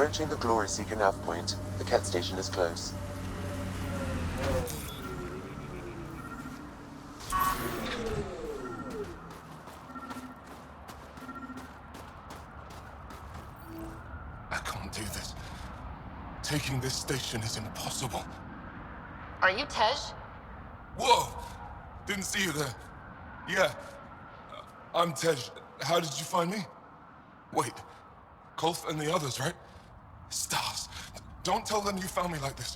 Approaching the Glory Seeker nav point. The Ket station is close. I can't do this. Taking this station is impossible. Are you Tej? Whoa! Didn't see you there. Yeah. I'm Tej. How did you find me? Wait. Kolf and the others, right? Stars. Don't tell them you found me like this.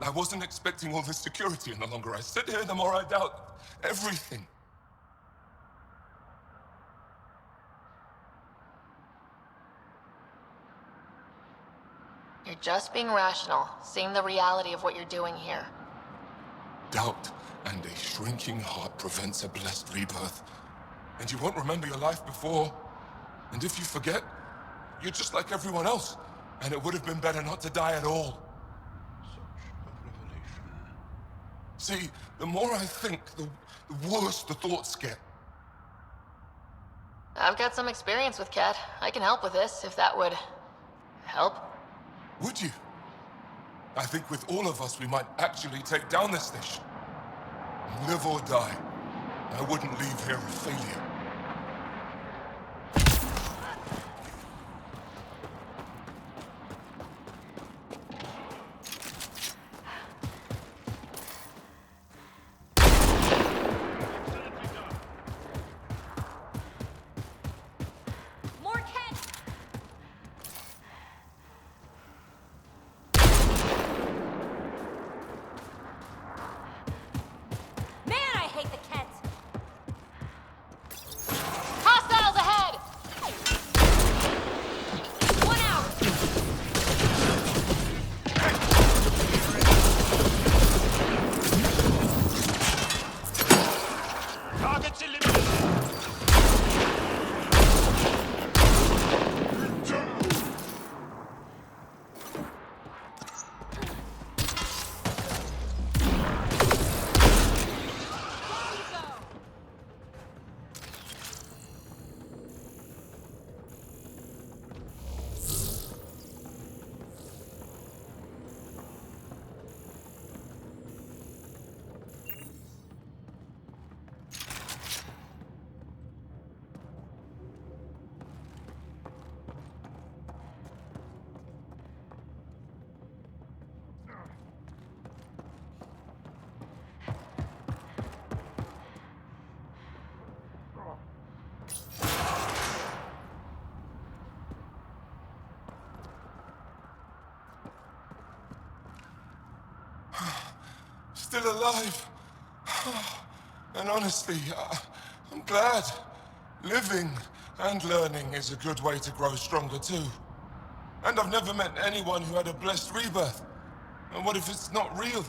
I wasn't expecting all this security any longer. I sit here the more I doubt everything. You're just being rational, seeing the reality of what you're doing here. Doubt and a shrinking heart prevents a blessed rebirth. And you won't remember your life before. And if you forget, you're just like everyone else. And it would have been better not to die at all. Such a revelation. See, the more I think, the worse the thoughts get. I've got some experience with Ket. I can help with this, if that would help. Would you? I think with all of us, we might actually take down this station. Live or die. I wouldn't leave here a failure. Still alive. And honestly, I'm glad. Living and learning is a good way to grow stronger too. And I've never met anyone who had a blessed rebirth. And what if it's not real?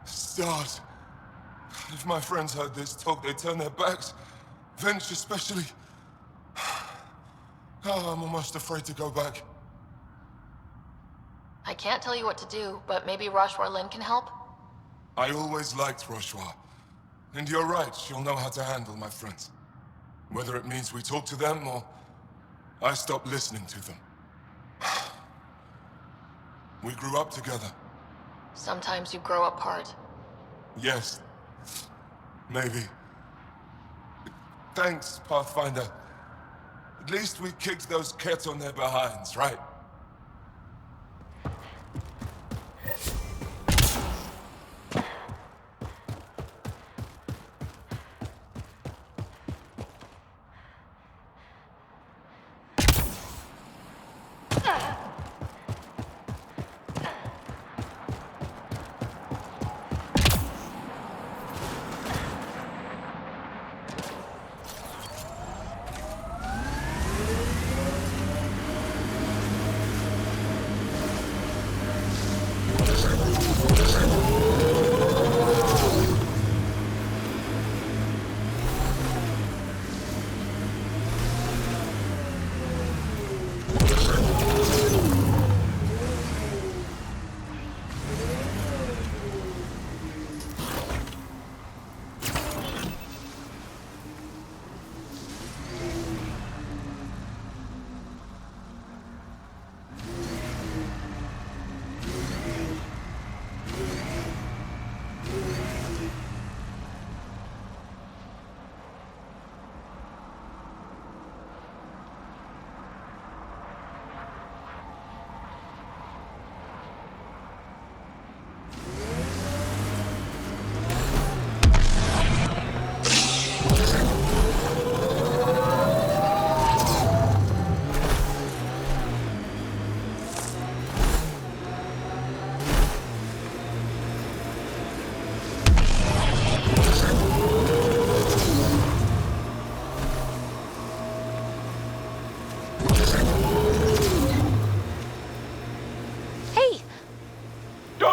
Stars. If my friends heard this talk, they'd turn their backs. Venture especially. Oh, I'm almost afraid to go back. I can't tell you what to do, but maybe Rashwar Lin can help? I always liked Rashwar. And you're right, she'll know how to handle my friends. Whether it means we talk to them or I stop listening to them. We grew up together. Sometimes you grow apart. Yes. Maybe. Thanks, Pathfinder. At least we kicked those Ket on their behinds, right?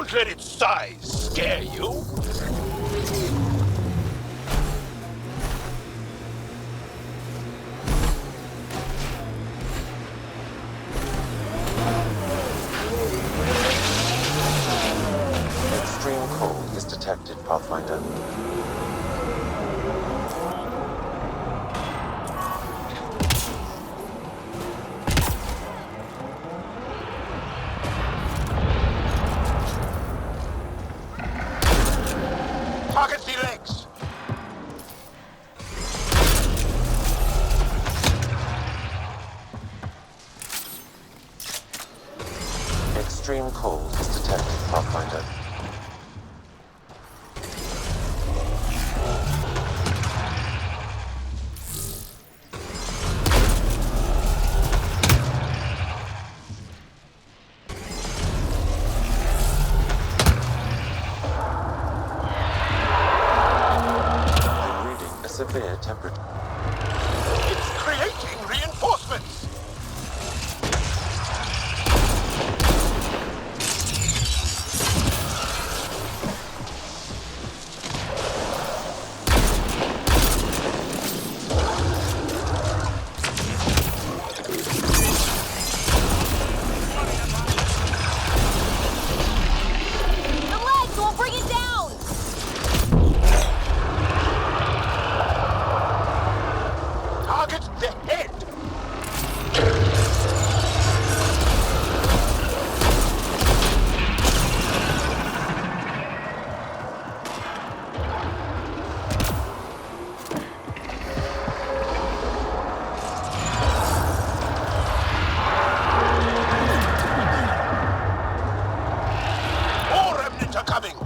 Don't let its size scare you. Extreme cold is detected, Pathfinder. Target the legs. Extreme cold is detected, Pathfinder. I'm reading a severe temperature. It's creating reinforcements. The legs will bring it down! Target the head. More remnants are coming.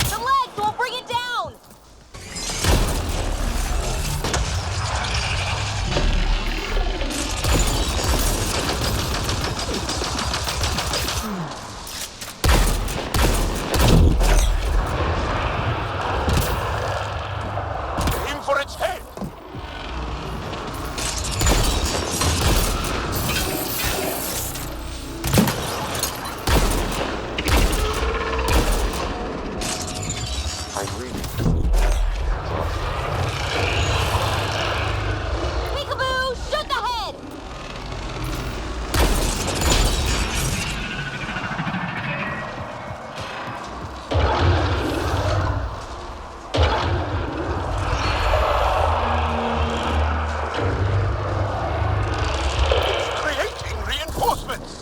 The legs will bring it down! Aim for its head. I'm reading. Peekaboo, shoot the head! Creating reinforcements.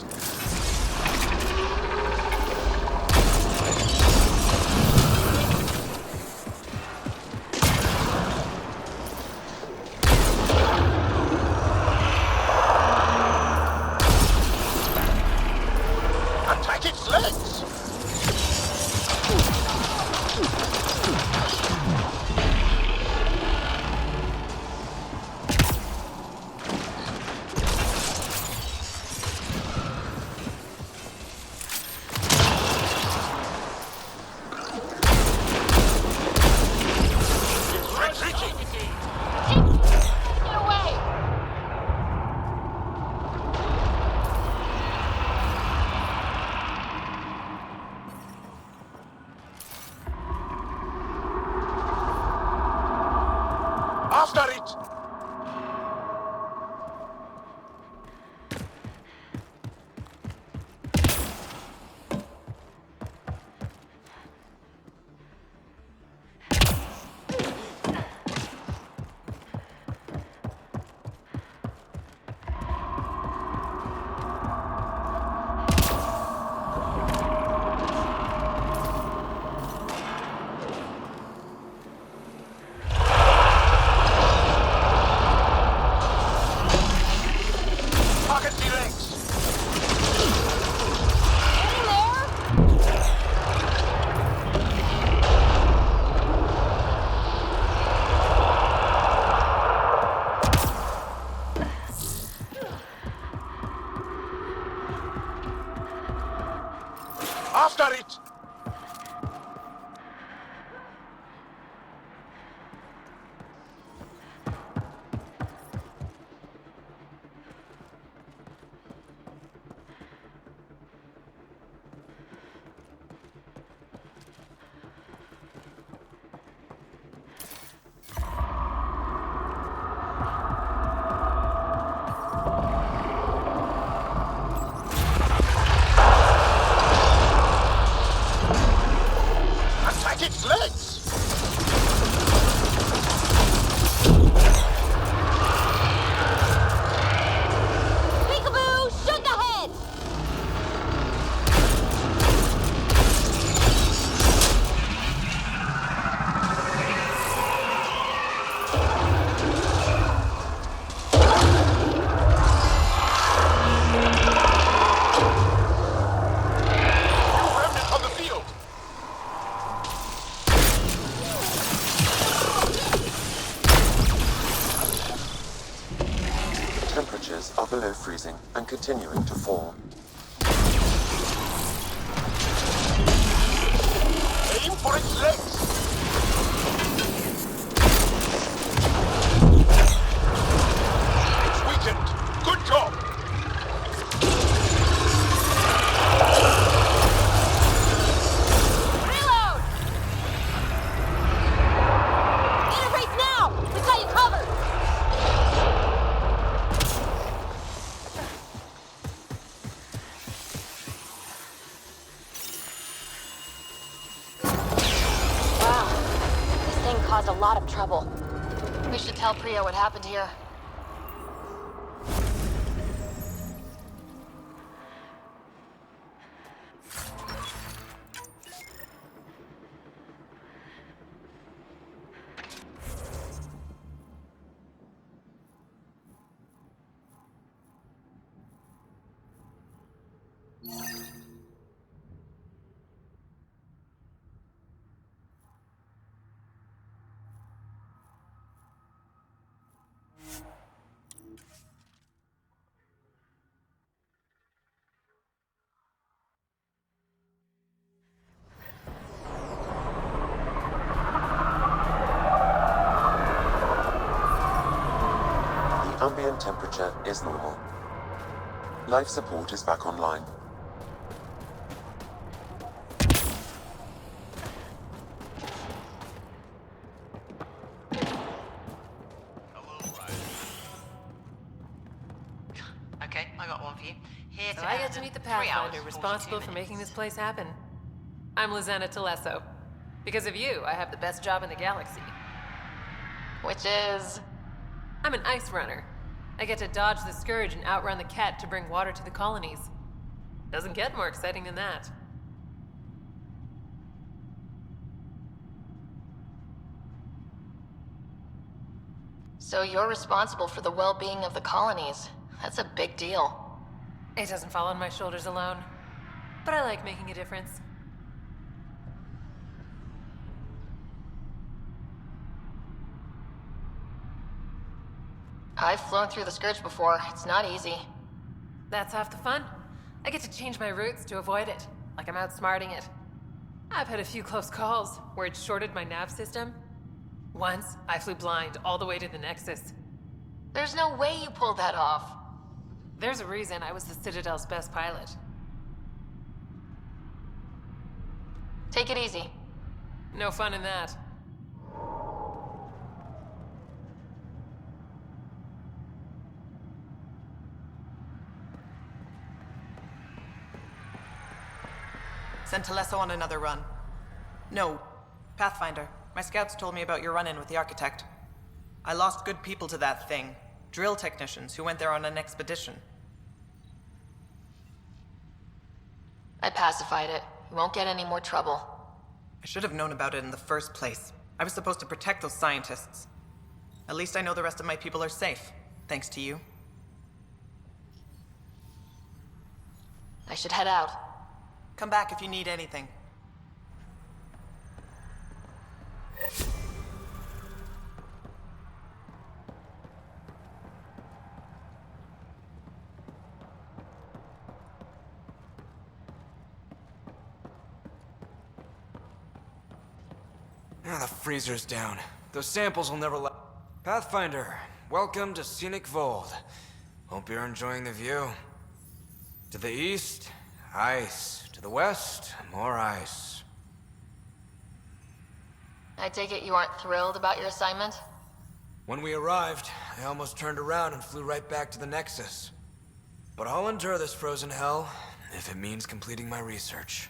Attack its legs. It's retreating. Get away! After it. Target the legs. In there? After it. and continuing to fall. Aim for its legs! It's weakened! Good job! Reload! Need a race now! We've got you covered! Wow. This thing caused a lot of trouble. We should tell Priya what happened here. The ambient temperature is normal. Life support is back online. Okay, I got one for you. Here So to I get to meet the 3 hours, Pathfinder 42 responsible for minutes. making this place happen. I'm Lizanna Telesso. Because of you, I have the best job in the galaxy. Which is... I'm an ice runner. I get to dodge the Scourge and outrun the Cat to bring water to the colonies. Doesn't get more exciting than that. So you're responsible for the well-being of the colonies. That's a big deal. It doesn't fall on my shoulders alone. But I like making a difference. I've flown through the Scourge before. It's not easy. That's half the fun. I get to change my routes to avoid it, like I'm outsmarting it. I've had a few close calls where it shorted my nav system. Once, I flew blind all the way to the Nexus. There's no way you pulled that off. There's a reason I was the Citadel's best pilot. Take it easy. No fun in that. Send Telesso on another run. No, Pathfinder. My scouts told me about your run-in with the Architect. I lost good people to that thing. Drill technicians who went there on an expedition. I pacified it. You won't get any more trouble. I should have known about it in the first place. I was supposed to protect those scientists. At least I know the rest of my people are safe, thanks to you. I should head out. Come back if you need anything. Ah, the freezer's down. Those samples will never Pathfinder, welcome to Scenic Vold. Hope you're enjoying the view. To the east, ice. To the west, more ice. I take it you aren't thrilled about your assignment? When we arrived, I almost turned around and flew right back to the Nexus. But I'll endure this frozen hell if it means completing my research.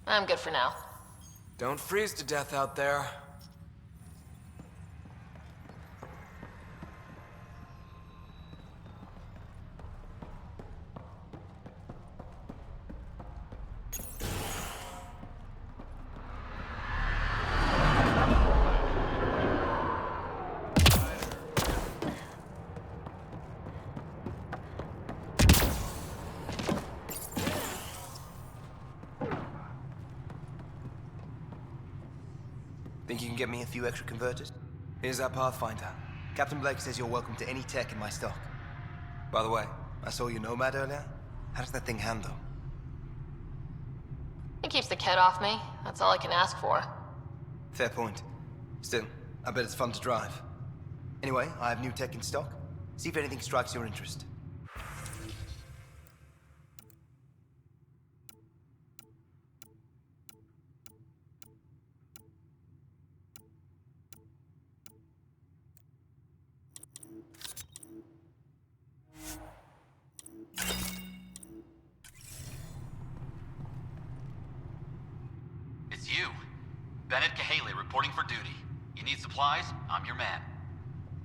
I'm good for now. Don't freeze to death out there. Think you can get me a few extra converters? Here's our Pathfinder. Captain Blake says you're welcome to any tech in my stock. By the way, I saw your Nomad earlier. How does that thing handle? It keeps the kid off me. That's all I can ask for. Fair point. Still, I bet it's fun to drive. Anyway, I have new tech in stock. See if anything strikes your interest. It's you. Bennett Cahaley reporting for duty. You need supplies? I'm your man.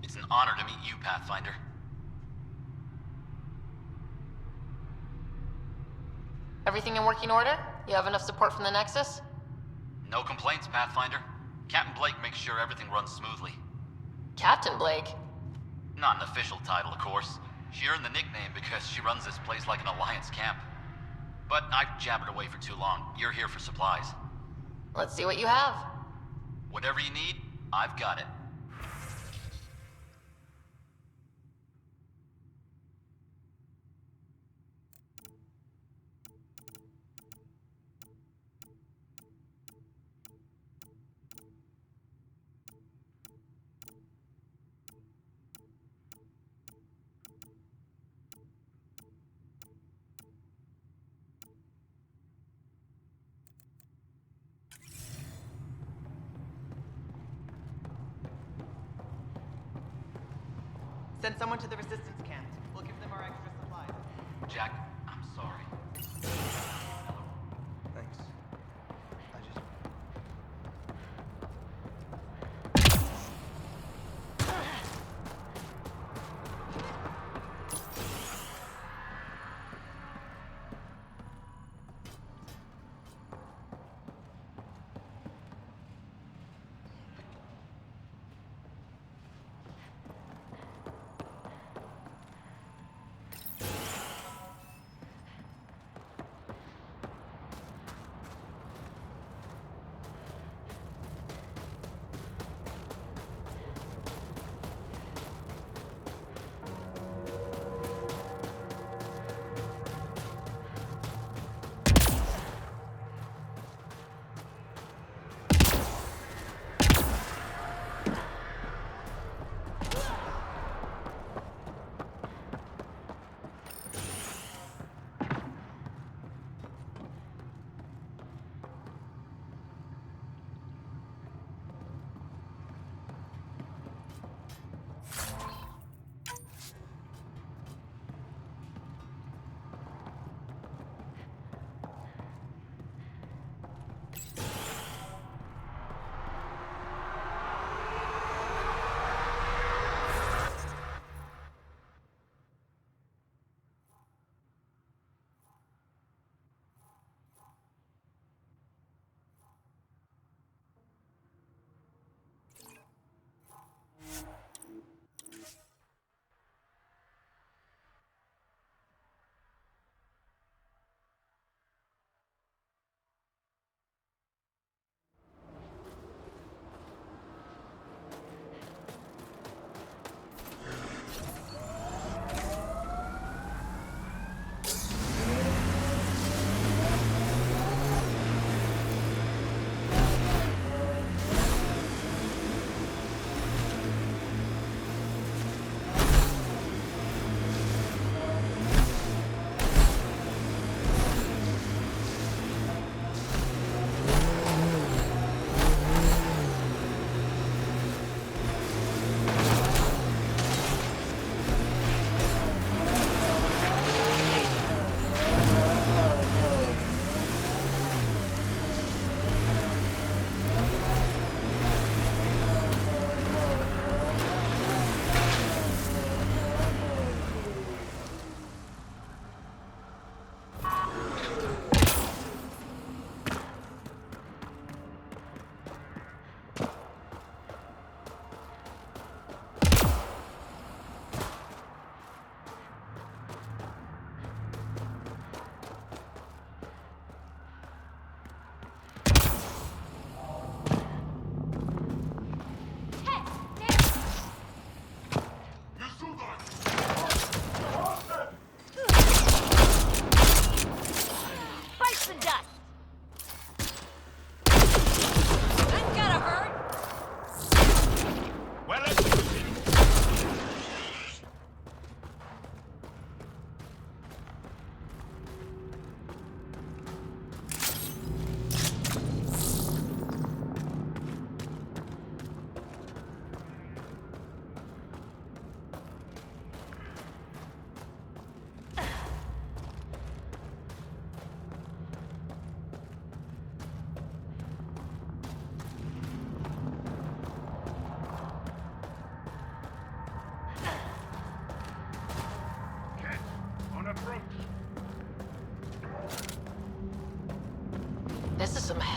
It's an honor to meet you, Pathfinder. Everything in working order? You have enough support from the Nexus? No complaints, Pathfinder. Captain Blake makes sure everything runs smoothly. Captain Blake? Not an official title, of course. She earned the nickname because she runs this place like an Alliance camp. But I've jabbered away for too long. You're here for supplies. Let's see what you have. Whatever you need, I've got it. Send someone to the resistance camp. We'll give them our extra supplies. Jack, I'm sorry. Thanks. I just...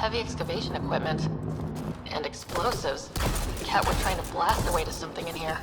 heavy excavation equipment. And explosives. Cat were trying to blast their way to something in here.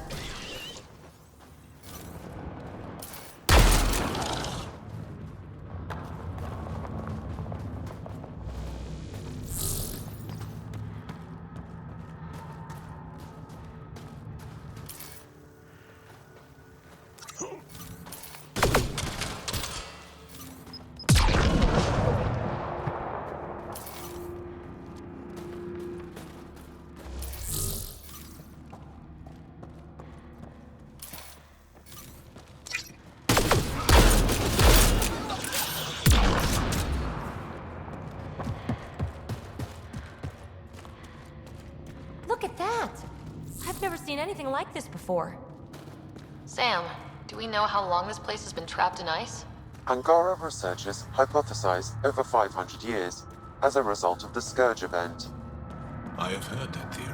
Look at that! I've never seen anything like this before. Sam, do we know how long this place has been trapped in ice? Angara researchers hypothesize over 500 years as a result of the Scourge event. I have heard that theory.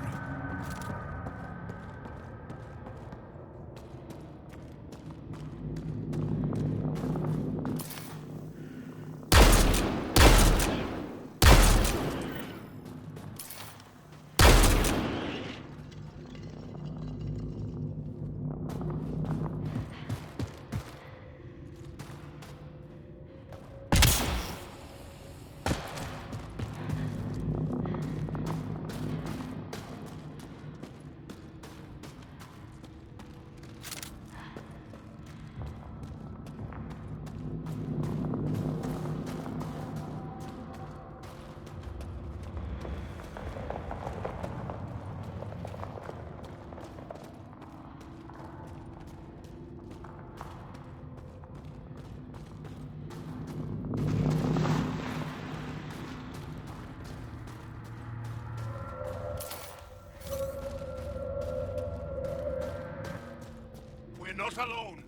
We're not alone.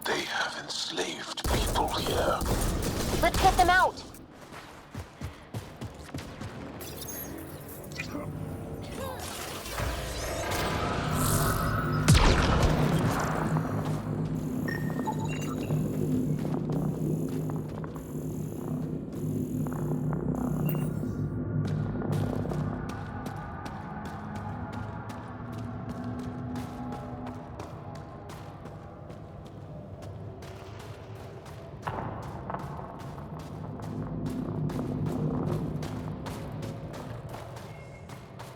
They have enslaved people here. Let's get them out!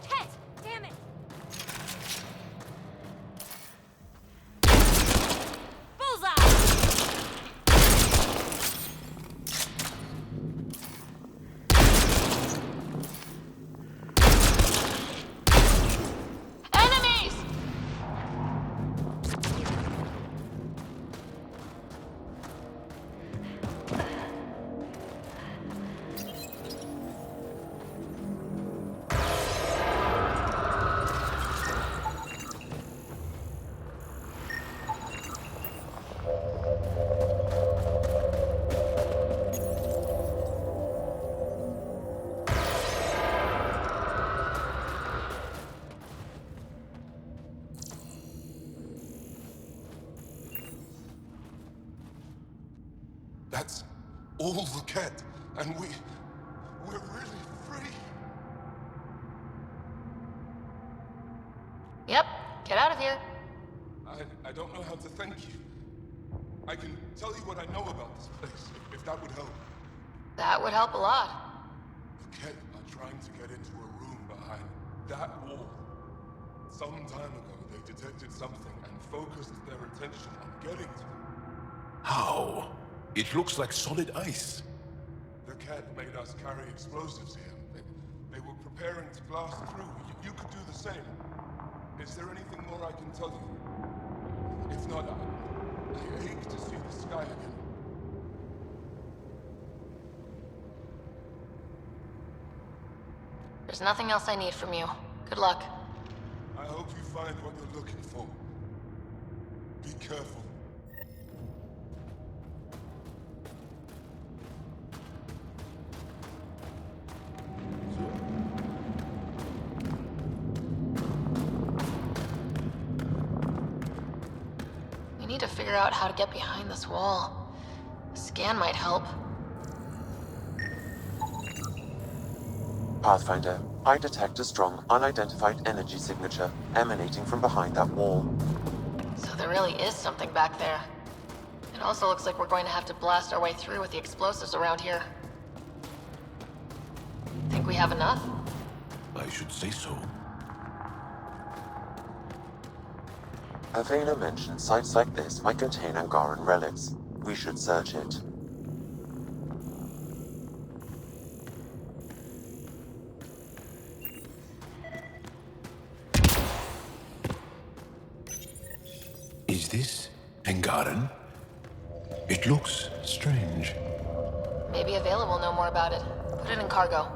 Tet! Damn it! Bullseye! Enemies! That's all the cat, and we're really free. Yep, get out of here. I don't know how to thank you. I can tell you what I know about this place, if that would help. That would help a lot. The Ket are trying to get into a room behind that wall. Some time ago, they detected something and focused their attention on getting to it. How? It looks like solid ice. The Ket made us carry explosives here. They were preparing to blast through. You could do the same. Is there anything more I can tell you? If not, I ache to see the sky again. There's nothing else I need from you. Good luck. I hope you find what you're looking for. Be careful. We need to figure figure out how to get behind this wall. A scan might help. Pathfinder, I detect a strong, unidentified energy signature emanating from behind that wall. So there really is something back there. It also looks like we're going to have to blast our way through with the explosives around here. Think we have enough? I should say so. Avena mentioned sites like this might contain Angaran relics. We should search it. Is this Angaran? It looks strange. Maybe Availa will know more about it. Put it in cargo.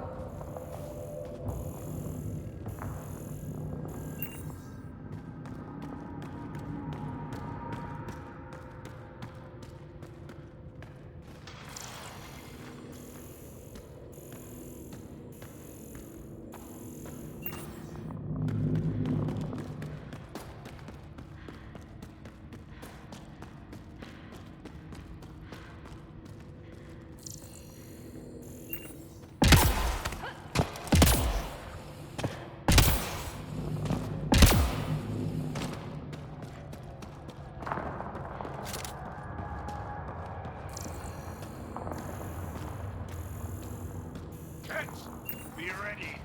Be ready.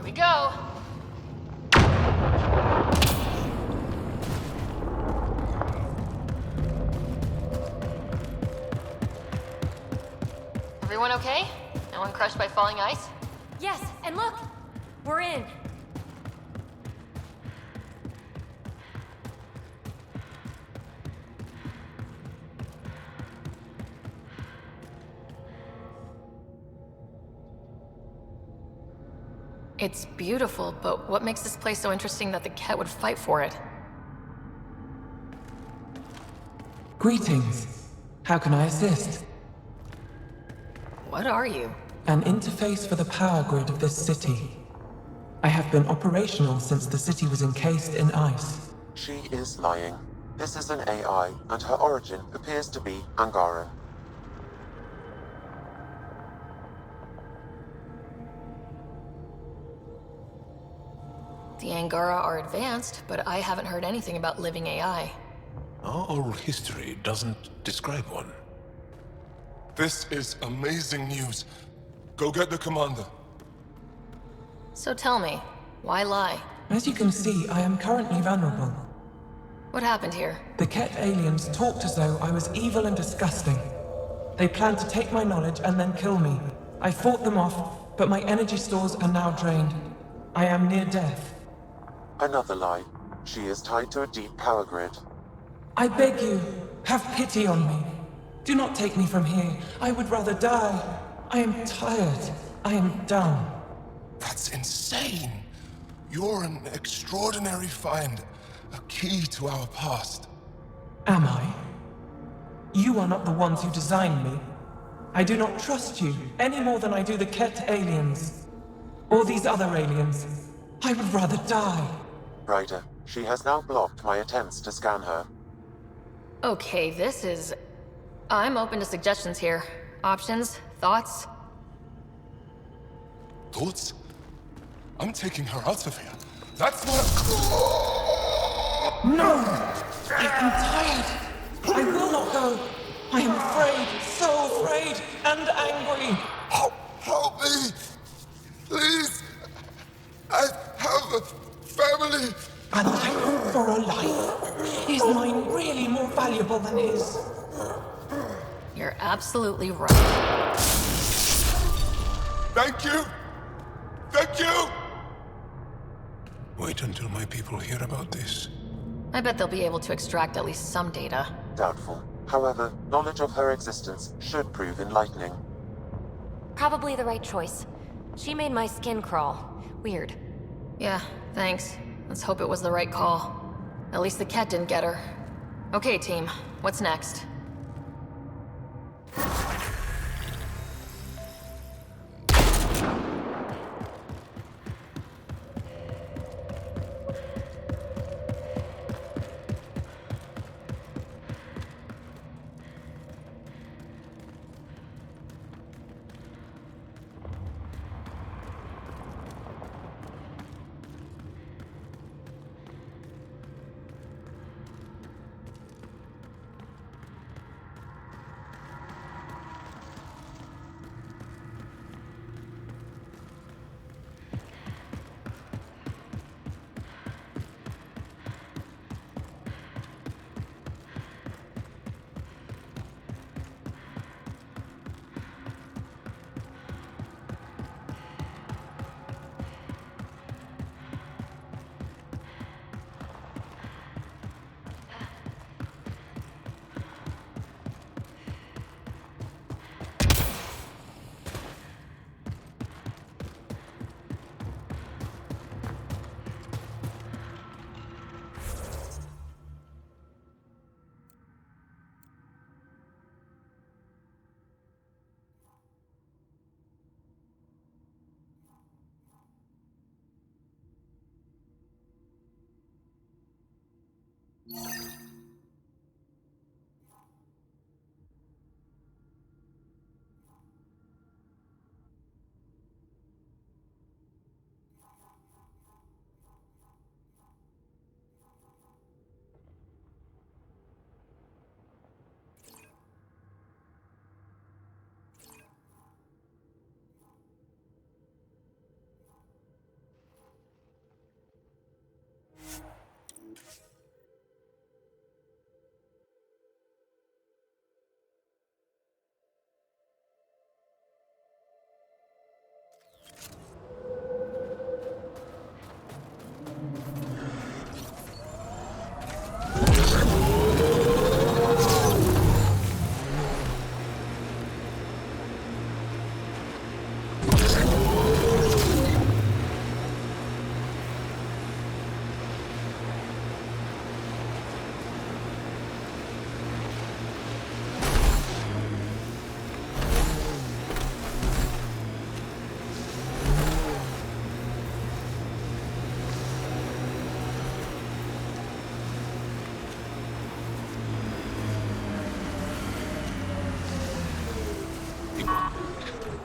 Here we go. Everyone okay? No one crushed by falling ice? Yes, and look! We're in. It's beautiful, but what makes this place so interesting that the Ket would fight for it? Greetings. How can I assist? What are you? An interface for the power grid of this city. I have been operational since the city was encased in ice. She is lying. This is an AI, and her origin appears to be Angaran. The Angara are advanced, but I haven't heard anything about living AI. Our oral history doesn't describe one. This is amazing news. Go get the commander. So tell me, why lie? As you can see, I am currently vulnerable. What happened here? The Ket aliens talked as though I was evil and disgusting. They planned to take my knowledge and then kill me. I fought them off, but my energy stores are now drained. I am near death. Another lie. She is tied to a deep power grid. I beg you, have pity on me. Do not take me from here. I would rather die. I am tired. I am done. That's insane. You're an extraordinary find. A key to our past. Am I? You are not the ones who designed me. I do not trust you any more than I do the Ket aliens. Or these other aliens. I would rather die. Ryder, she has now blocked my attempts to scan her. Okay, this is... I'm open to suggestions here. Options? Thoughts? Thoughts? I'm taking her out of here. That's what... No! I am tired. I will not go. I am afraid, so afraid, and angry. Help me! Please! I have a family! A life for a life. Is mine really more valuable than his? You're absolutely right. Thank you! Thank you! Wait until my people hear about this. I bet they'll be able to extract at least some data. Doubtful. However, knowledge of her existence should prove enlightening. Probably the right choice. She made my skin crawl. Weird. Yeah, thanks. Let's hope it was the right call. At least the cat didn't get her. Okay, team. What's next?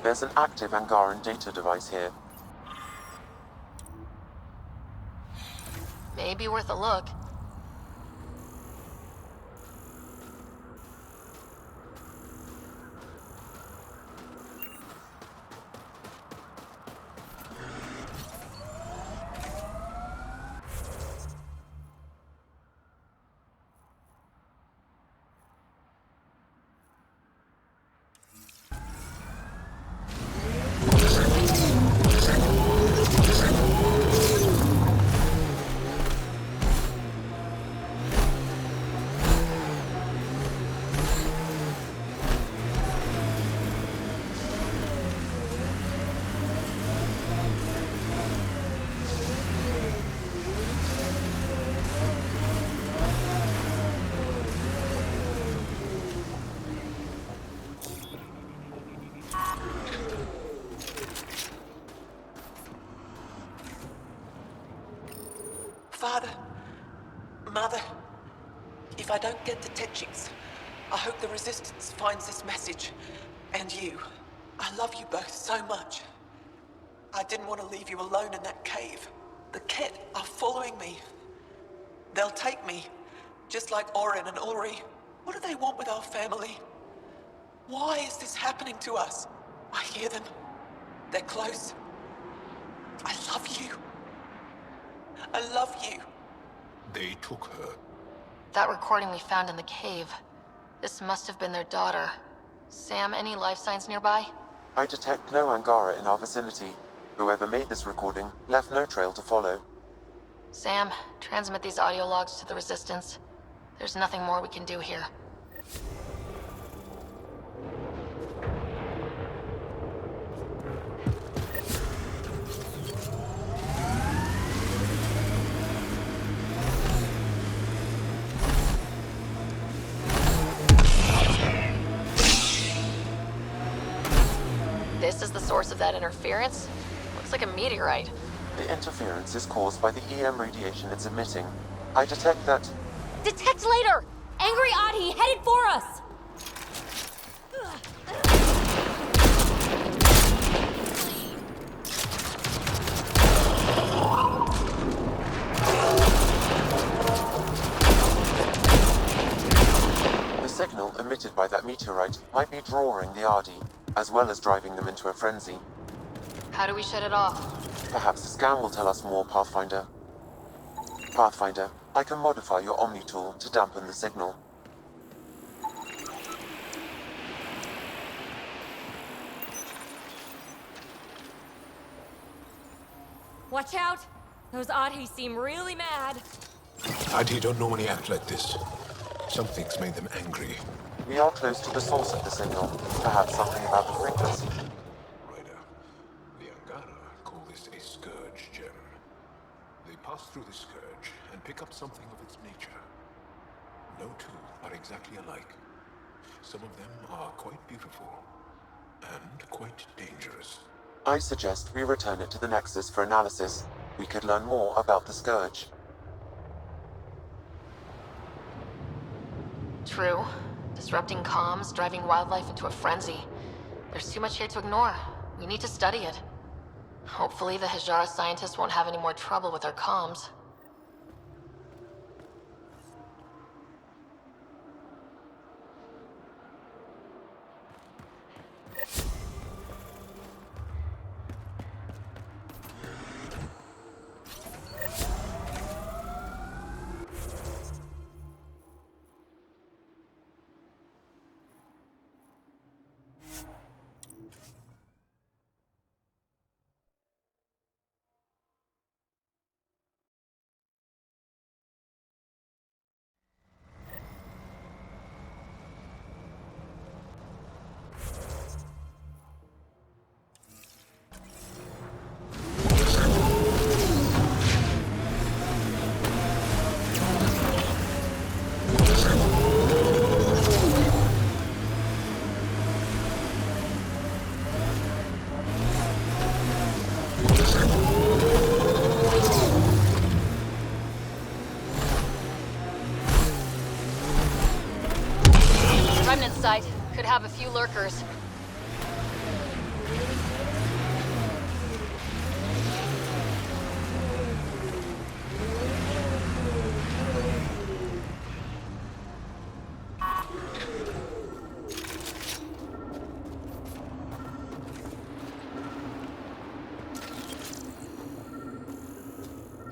There's an active Angaran data device here. Maybe worth a look. Father, Mother, if I don't get the teachings, I hope the Resistance finds this message. And you. I love you both so much. I didn't want to leave you alone in that cave. The Ket are following me. They'll take me, just like Oren and Ulri. What do they want with our family? Why is this happening to us? I hear them. They're close. I love you. I love you. They took her. That recording we found in the cave. This must have been their daughter. Sam, any life signs nearby? I detect no Angara in our vicinity. Whoever made this recording left no trail to follow. Sam, transmit these audio logs to the Resistance. There's nothing more we can do here. This is the source of that interference? Looks like a meteorite. The interference is caused by the EM radiation it's emitting. I detect that... Detect later! Angry Adi headed for us! The signal emitted by that meteorite might be drawing the Ardi, as well as driving them into a frenzy. How do we shut it off? Perhaps the scan will tell us more, Pathfinder. Pathfinder, I can modify your Omni tool to dampen the signal. Watch out! Those Adi seem really mad. Adi don't normally act like this. Something's made them angry. We are close to the source of the signal. Perhaps something about the frequency. Ryder, the Angara call this a scourge gem. They pass through the scourge and pick up something of its nature. No two are exactly alike. Some of them are quite beautiful and quite dangerous. I suggest we return it to the Nexus for analysis. We could learn more about the Scourge. True. Disrupting comms, driving wildlife into a frenzy. There's too much here to ignore. We need to study it. Hopefully the Hijara scientists won't have any more trouble with our comms. Remnant site. Could have a few lurkers.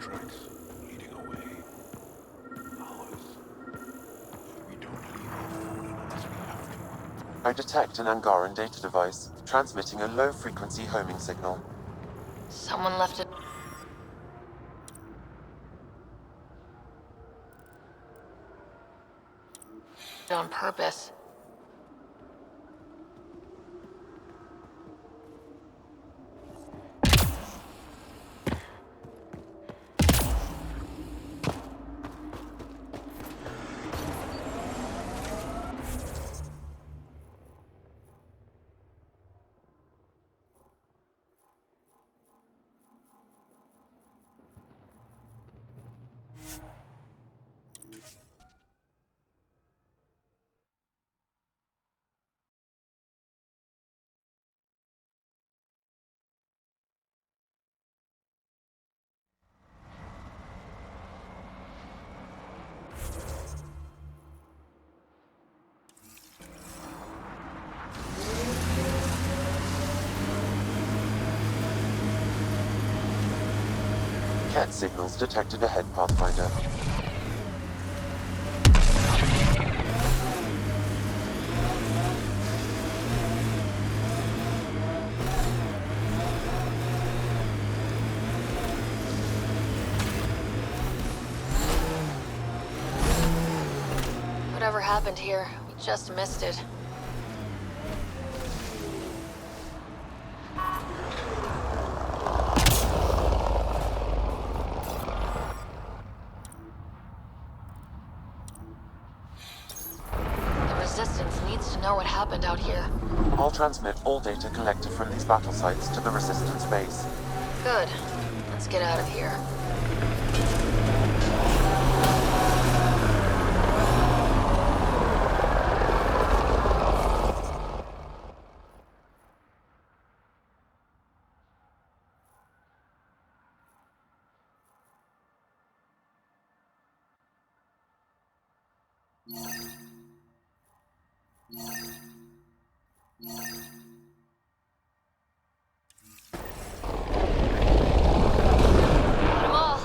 Tracks leading away. Ours. We don't leave our fallen unless we have to. I detect an Angaran data device, transmitting a low-frequency homing signal. Someone left it on purpose. Cat signals detected ahead, Pathfinder. Whatever happened here, we just missed it. The Resistance needs to know what happened out here. I'll transmit all data collected from these battle sites to the Resistance base. Good. Let's get out of here. Them all.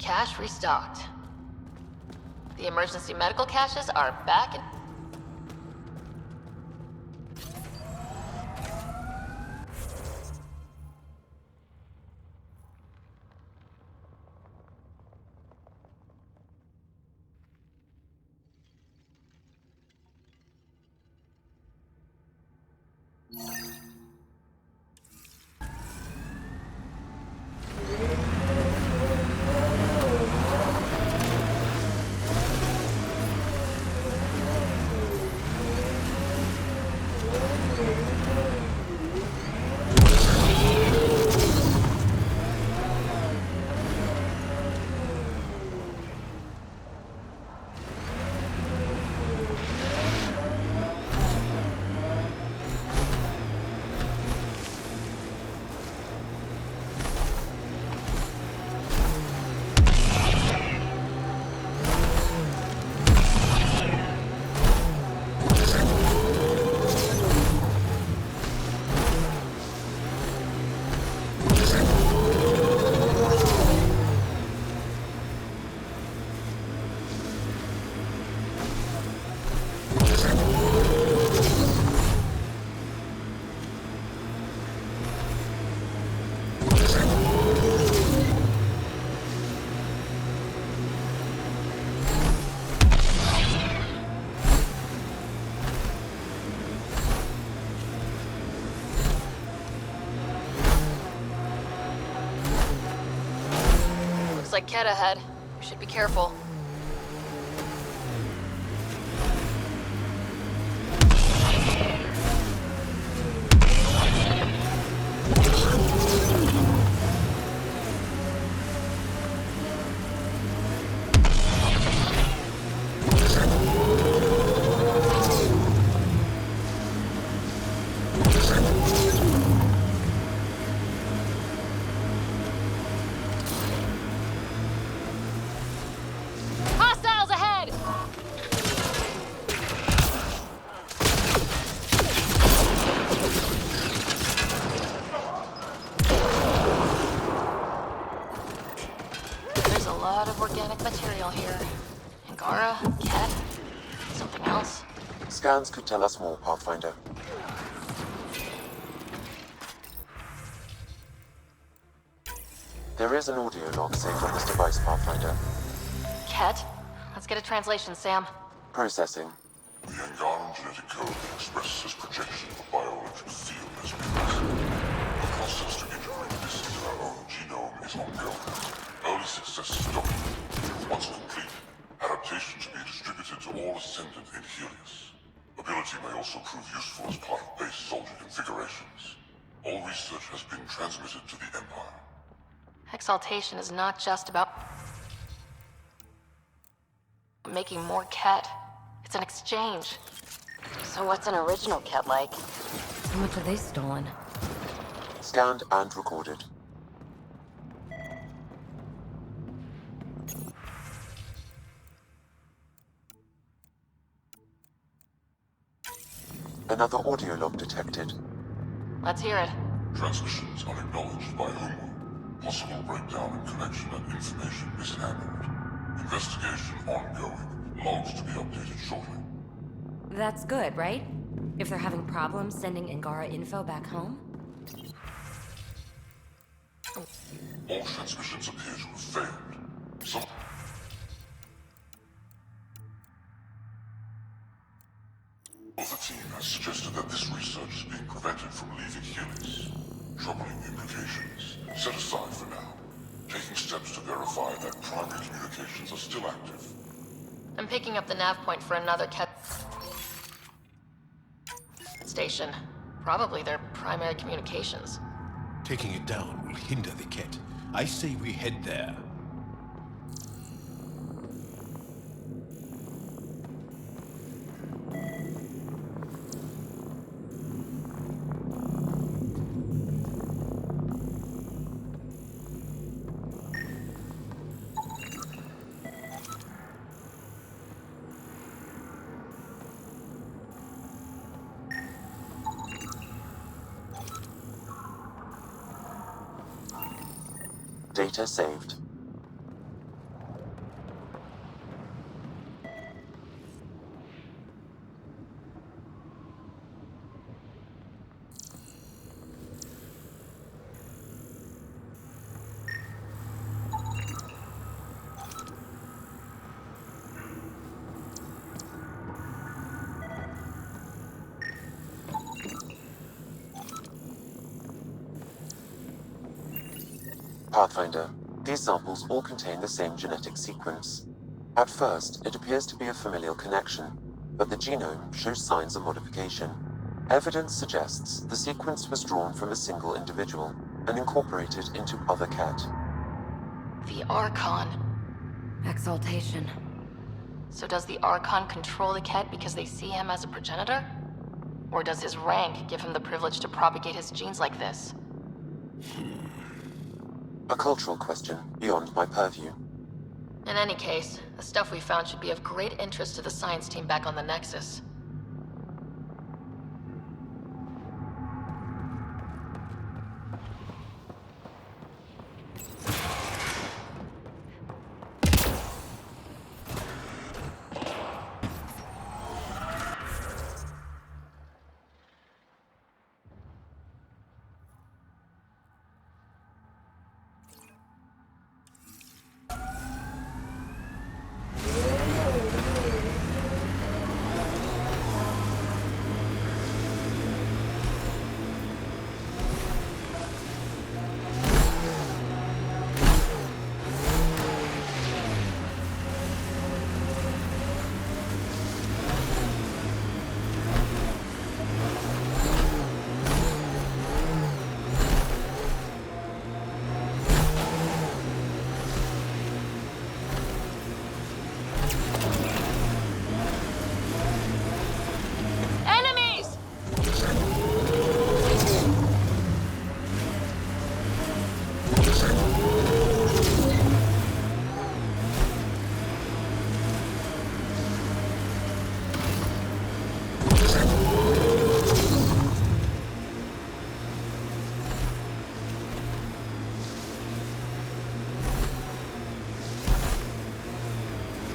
cache restocked. The emergency medical caches are back in... Looks like Ket ahead. We should be careful. Hostiles ahead! There's a lot of organic material here. Angara, Ket, something else. Scans could tell us more, Pathfinder. There is an audio log saved on this device, Pathfinder. Ket? Let's get a translation, Sam. Processing. The Angaran genetic code expresses this projection of a bioelectric field as means. The process to integrate this into our own genome is ongoing. Early success is documented. Once complete, adaptation should be distributed to all ascendant in Helios. Ability may also prove useful as part of base soldier configurations. All research has been transmitted to the Empire. Exaltation is not just about making more Ket. It's an exchange. So what's an original Ket like? How much have they stolen? Scanned and recorded. Another audio log detected. Let's hear it. Transmissions unacknowledged by Humo. Possible breakdown in connection and information mishandled. Investigation ongoing. Logs to be updated shortly. That's good, right? If they're having problems sending Angara info back home? All transmissions appear to have failed. Some... The team has suggested that this research is being prevented from leaving Helios. Troubling implications. Set aside for now. Taking steps to verify that primary communications are still active. I'm picking up the nav point for another Ket station. Probably their primary communications. Taking it down will hinder the Ket. I say we head there. Data saved. Pathfinder, these samples all contain the same genetic sequence. At first, it appears to be a familial connection, but the genome shows signs of modification. Evidence suggests the sequence was drawn from a single individual and incorporated into other Ket. The Archon. Exaltation. So does the Archon control the Ket because they see him as a progenitor? Or does his rank give him the privilege to propagate his genes like this? A cultural question beyond my purview. In any case, the stuff we found should be of great interest to the science team back on the Nexus.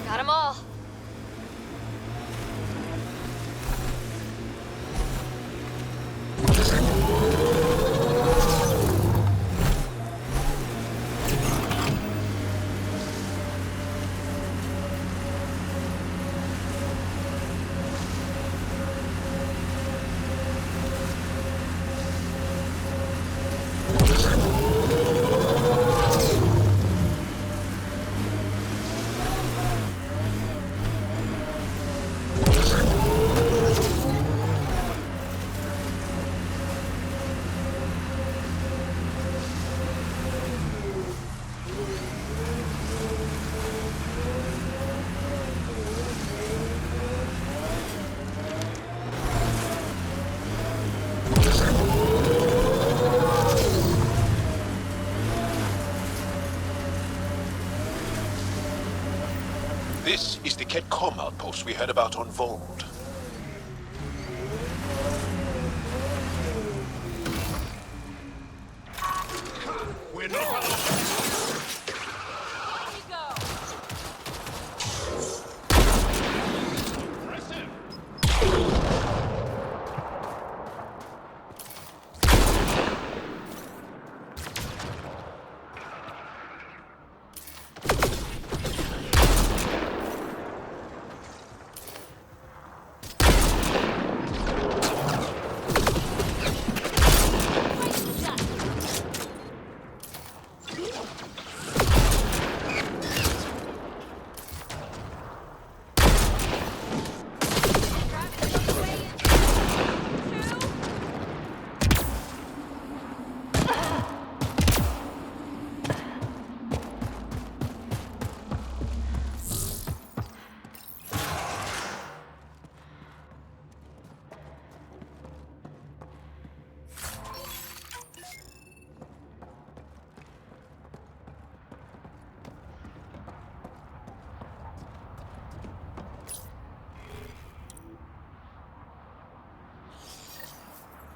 Got 'em all. This is the Ketcom outpost we heard about on Vold. We're not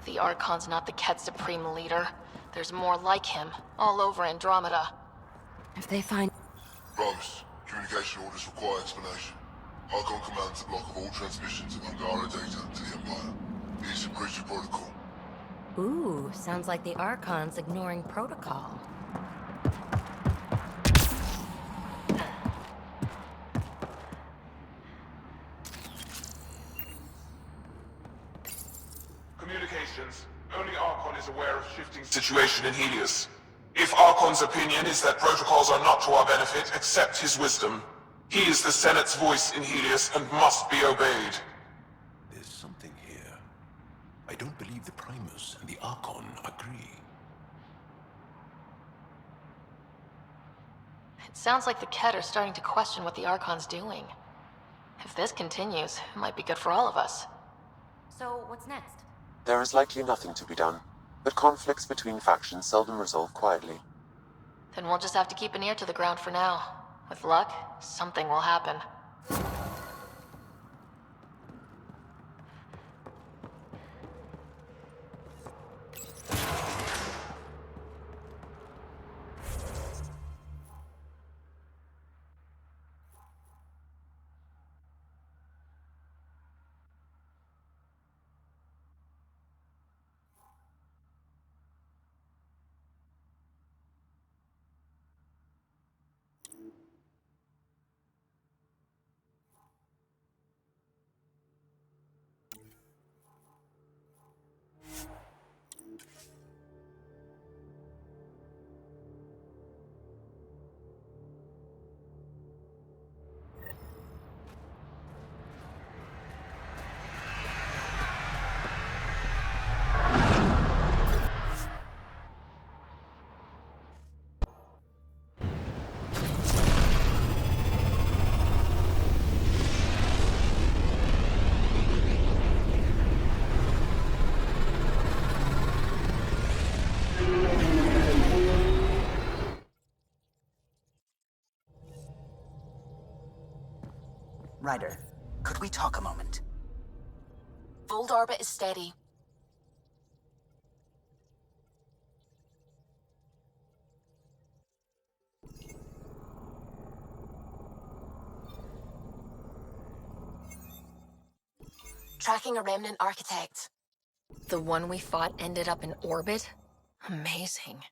The Archon's not the Ket's supreme leader. There's more like him, all over Andromeda. If they find... Rose, communication orders require explanation. Archon commands a block of all transmissions of Angara data to the Empire. It is a breach of protocol. Ooh, sounds like the Archon's ignoring protocol. Communications. Only Archon is aware of shifting situation in Helios. If Archon's opinion is that protocols are not to our benefit, accept his wisdom. He is the Senate's voice in Helios and must be obeyed. There's something here. I don't believe the Primus and the Archon agree. It sounds like the Ket are starting to question what the Archon's doing. If this continues, it might be good for all of us. So, what's next? There is likely nothing to be done, but conflicts between factions seldom resolve quietly. Then we'll just have to keep an ear to the ground for now. With luck, something will happen. Ryder, could we talk a moment? Vold orbit is steady. Tracking a remnant architect. The one we fought ended up in orbit? Amazing.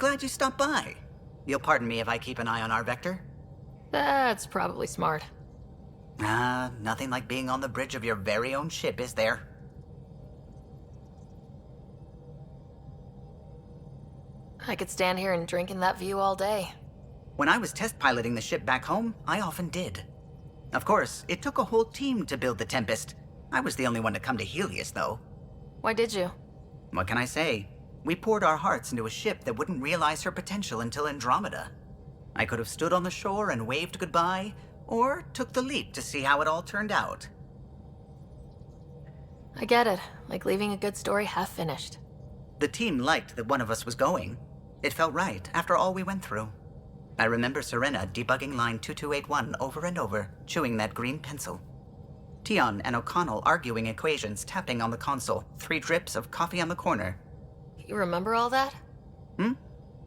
glad you stopped by. You'll pardon me if I keep an eye on our vector? That's probably smart. Nothing like being on the bridge of your very own ship, is there? I could stand here and drink in that view all day. When I was test piloting the ship back home, I often did. Of course, it took a whole team to build the Tempest. I was the only one to come to Helios, though. Why did you? What can I say? We poured our hearts into a ship that wouldn't realize her potential until Andromeda. I could have stood on the shore and waved goodbye, or took the leap to see how it all turned out. I get it. Like leaving a good story half finished. The team liked that one of us was going. It felt right after all we went through. I remember Serena debugging line 2281 over and over, chewing that green pencil. Tion and O'Connell arguing equations, tapping on the console, 3 drips of coffee on the corner. You remember all that?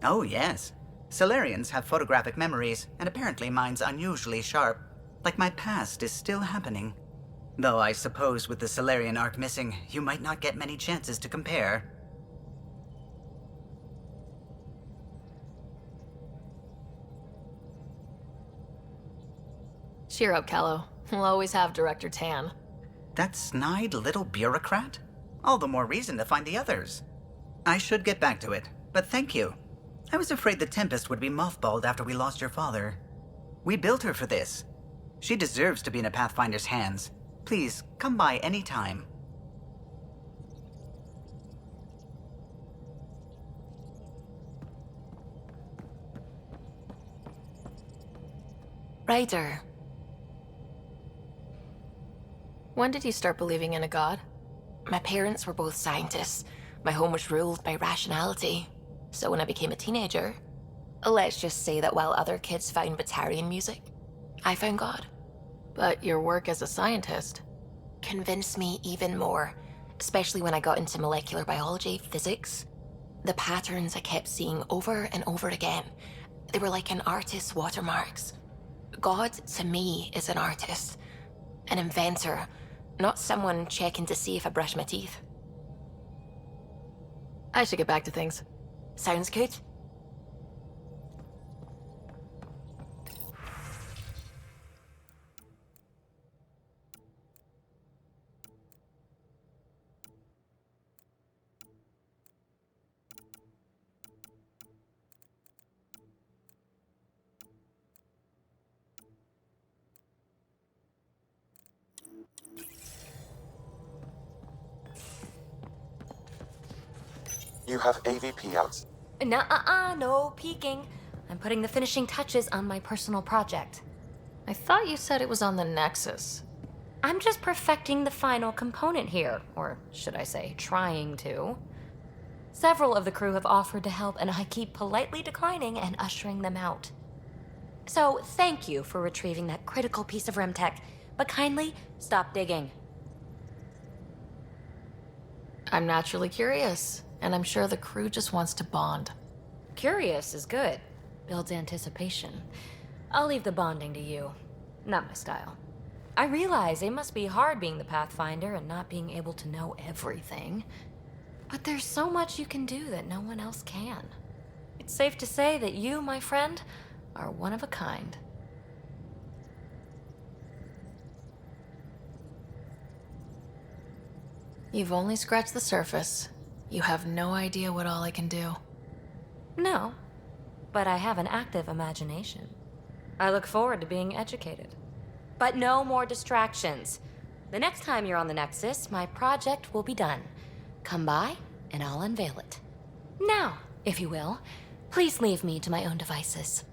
Oh, yes. Solarians have photographic memories, and apparently mine's unusually sharp. Like my past is still happening. Though I suppose with the Solarian arc missing, you might not get many chances to compare. Cheer up, Callow. We'll always have Director Tan. That snide little bureaucrat? All the more reason to find the others. I should get back to it, but thank you. I was afraid the Tempest would be mothballed after we lost your father. We built her for this. She deserves to be in a Pathfinder's hands. Please, come by any time. Ryder. When did you start believing in a god? My parents were both scientists. My home was ruled by rationality. So when I became a teenager, let's just say that while other kids found Batarian music, I found God. But your work as a scientist Convinced me even more, especially when I got into molecular biology, physics. The patterns I kept seeing over and over again, they were like an artist's watermarks. God, to me, is an artist, an inventor, not someone checking to see if I brush my teeth. I should get back to things. Sounds good. You have AVP out. No peeking. I'm putting the finishing touches on my personal project. I thought you said it was on the Nexus. I'm just perfecting the final component here, or should I say, trying to. Several of the crew have offered to help, and I keep politely declining and ushering them out. So, thank you for retrieving that critical piece of Remtech, but kindly stop digging. I'm naturally curious, and I'm sure the crew just wants to bond. Curious is good. Builds anticipation. I'll leave the bonding to you. Not my style. I realize it must be hard being the Pathfinder and not being able to know everything. But there's so much you can do that no one else can. It's safe to say that you, my friend, are one of a kind. You've only scratched the surface. You have no idea what all I can do. No, but I have an active imagination. I look forward to being educated. But no more distractions. The next time you're on the Nexus, my project will be done. Come by, and I'll unveil it. Now, if you will, please leave me to my own devices.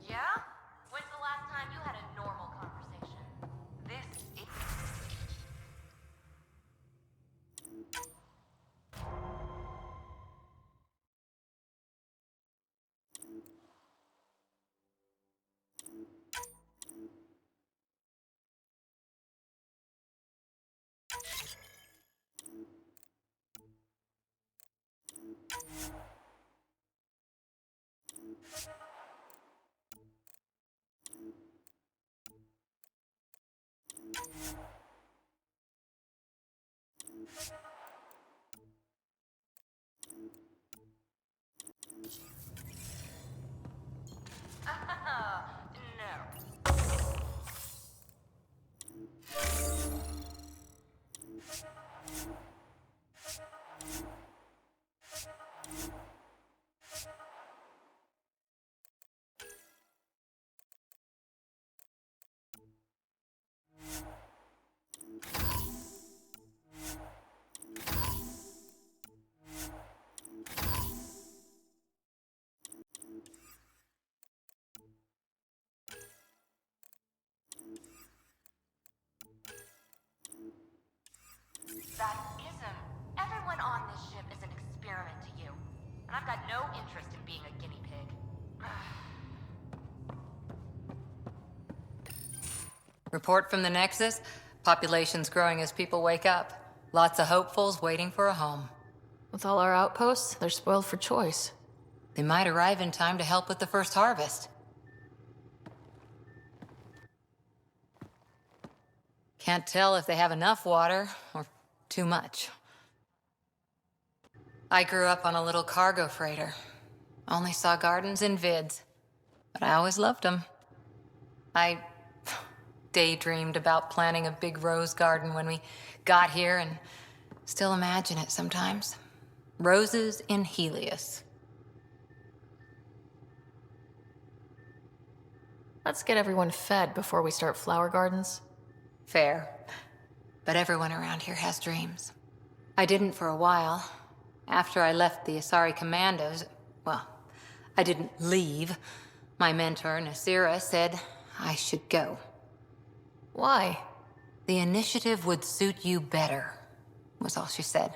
Yeah? When's the last time you had a normal conversation? This is... Everyone on this ship is an experiment to you. And I've got no interest in being a guinea pig. Report from the Nexus. Population's growing as people wake up. Lots of hopefuls waiting for a home. With all our outposts, they're spoiled for choice. They might arrive in time to help with the first harvest. Can't tell if they have enough water or too much. I grew up on a little cargo freighter. Only saw gardens in vids, but I always loved them. I daydreamed about planting a big rose garden when we got here and still imagine it sometimes. Roses in Helios. Let's get everyone fed before we start flower gardens. Fair. But everyone around here has dreams. I didn't for a while. After I left the Asari Commandos, well, I didn't leave. My mentor, Nasira, said I should go. Why? The initiative would suit you better, was all she said.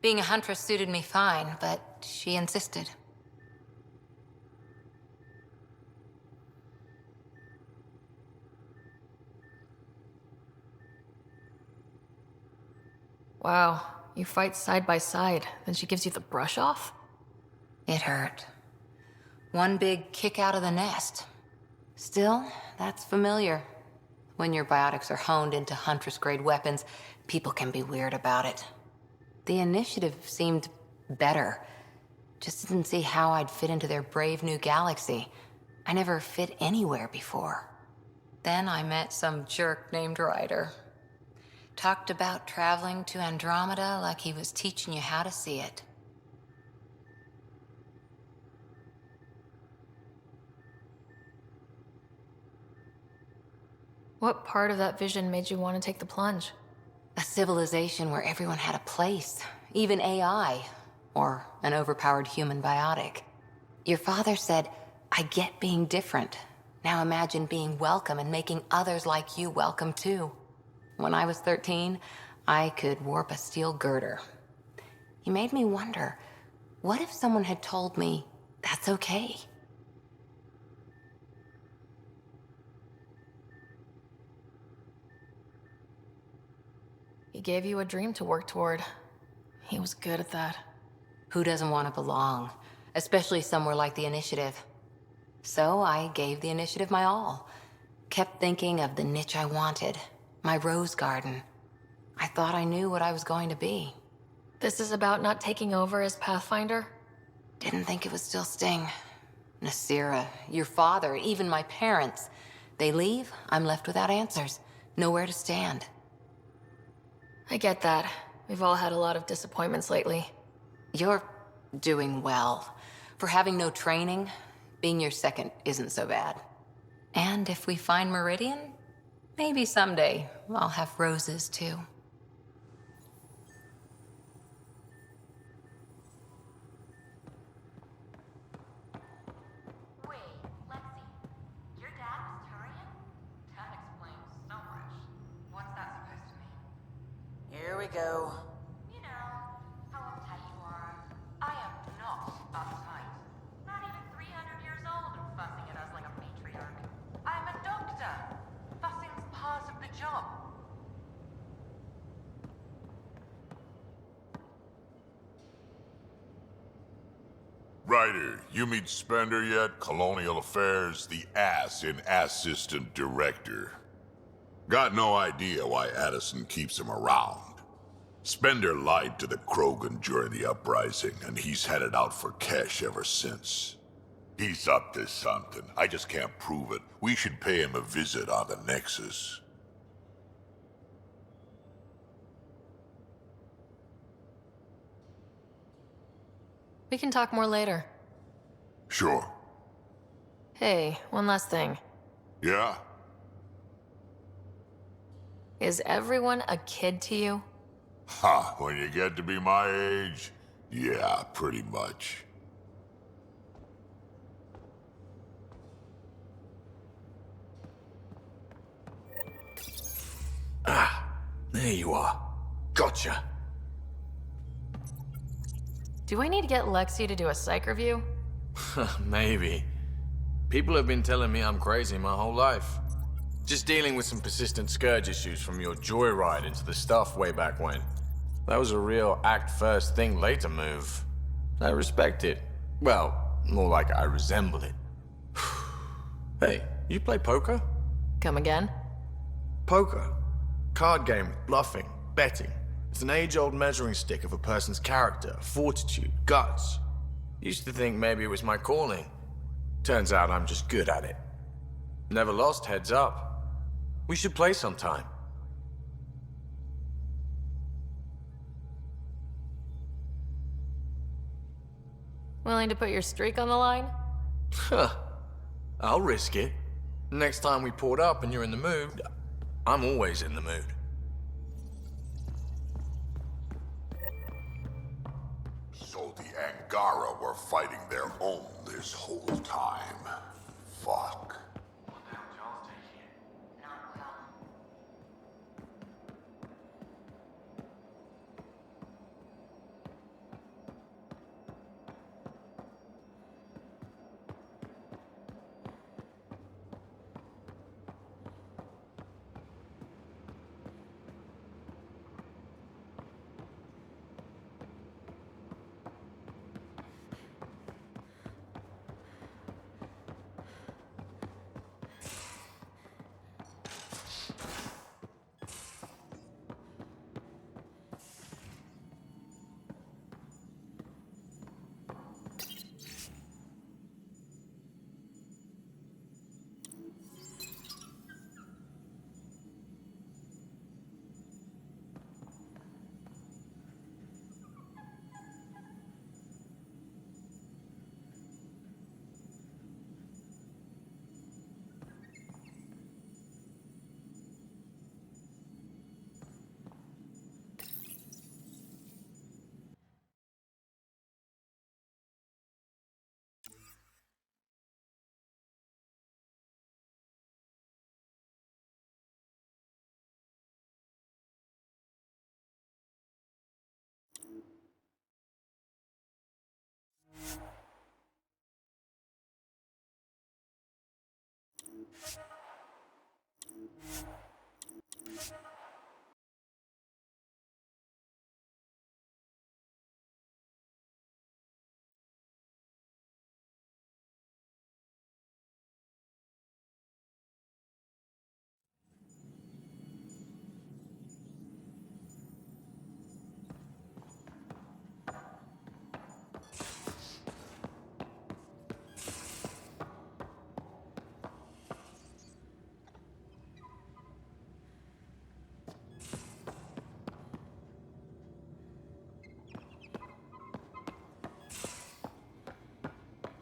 Being a huntress suited me fine, but she insisted. Wow, you fight side by side, then she gives you the brush off? It hurt. One big kick out of the nest. Still, that's familiar. When your biotics are honed into Huntress-grade weapons, people can be weird about it. The initiative seemed better. Just didn't see how I'd fit into their brave new galaxy. I never fit anywhere before. Then I met some jerk named Ryder. Talked about traveling to Andromeda like he was teaching you how to see it. What part of that vision made you want to take the plunge? A civilization where everyone had a place, even AI, or an overpowered human biotic. Your father said, I get being different. Now imagine being welcome and making others like you welcome too. When I was 13, I could warp a steel girder. He made me wonder, what if someone had told me that's okay? He gave you a dream to work toward. He was good at that. Who doesn't want to belong? Especially somewhere like the Initiative. So I gave the Initiative my all. Kept thinking of the niche I wanted. My rose garden. I thought I knew what I was going to be. This is about not taking over as Pathfinder? Didn't think it would still sting. Nasira, your father, even my parents. They leave, I'm left without answers. Nowhere to stand. I get that. We've all had a lot of disappointments lately. You're doing well. For having no training, being your second isn't so bad. And if we find Meridian, maybe someday I'll have roses too. Wait, Lexi, your dad was Turian? That explains so much. What's that supposed to mean? Here we go. You know, how uptight you are. I am not uptight. Not even 300 years old and fussing at us like a matriarch. I'm a doctor. Fussing's part of the job. Ryder, you meet Spender yet? Colonial Affairs, the ass in Assistant Director. Got no idea why Addison keeps him around. Spender lied to the Krogan during the uprising, and he's headed out for Kesh ever since. He's up to something. I just can't prove it. We should pay him a visit on the Nexus. We can talk more later. Sure. Hey, one last thing. Yeah? Is everyone a kid to you? Ha, when you get to be my age, yeah, pretty much. Ah, there you are. Gotcha. Do I need to get Lexi to do a psych review? Maybe. People have been telling me I'm crazy my whole life. Just dealing with some persistent scourge issues from your joyride into the stuff way back when. That was a real act first, think later move. I respect it. Well, more like I resemble it. Hey, you play poker? Come again? Poker. Card game with bluffing, betting. It's an age-old measuring stick of a person's character, fortitude, guts. Used to think maybe it was my calling. Turns out I'm just good at it. Never lost, heads up. We should play sometime. Willing to put your streak on the line? Huh. I'll risk it. Next time we port up and you're in the mood, I'm always in the mood. So the Angara were fighting their own this whole time. Fuck.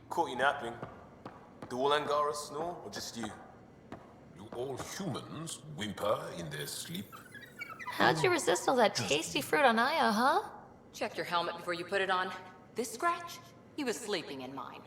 Caught you napping. Do all Angaras snore, or just you? Do all humans whimper in their sleep? How'd you resist all that tasty fruit on Aya, huh? Check your helmet before you put it on. This scratch? He was sleeping in mine.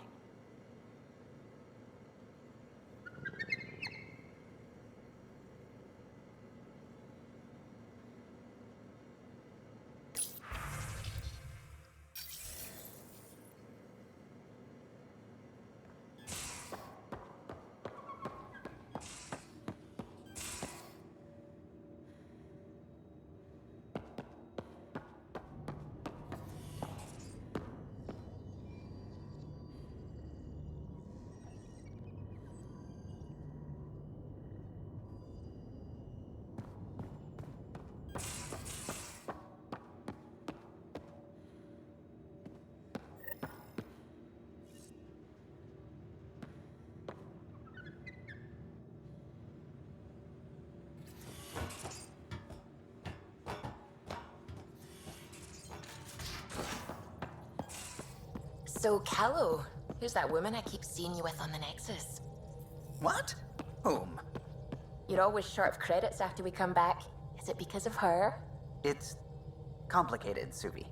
So, Callow, who's that woman I keep seeing you with on the Nexus? What? Whom? You're always short of credits after we come back. Is it because of her? It's complicated, Suvi.